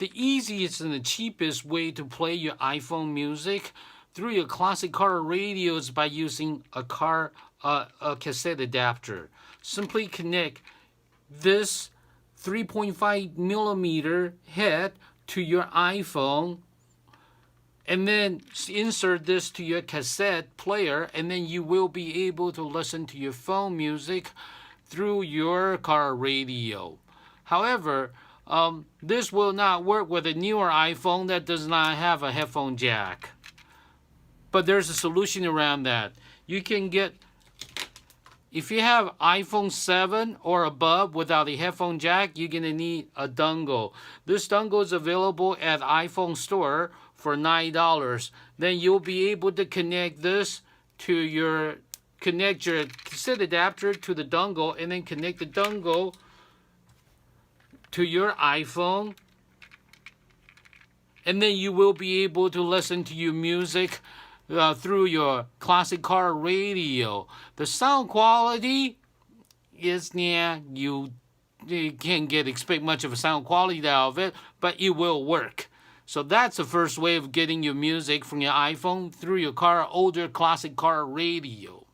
The easiest and the cheapest way to play your iPhone music through your classic car radio is by using a cassette adapter. Simply connect this 3.5 millimeter head to your iPhone, and then insert this to your cassette player, and then you will be able to listen to your phone music through your car radio. However, this will not work with a newer iPhone that does not have a headphone jack. But there's a solution around that. You can get, if you have iPhone 7 or above without a headphone jack, you're going to need a dongle. This dongle is available at iPhone store for $9. Then you'll be able to connect this to connect your cassette adapter to the dongle, and then connect the dongle to your iPhone, and then you will be able to listen to your music through your classic car radio. The sound quality is, you can't expect much of a sound quality out of it, but it will work. So that's the first way of getting your music from your iPhone through your older classic car radio.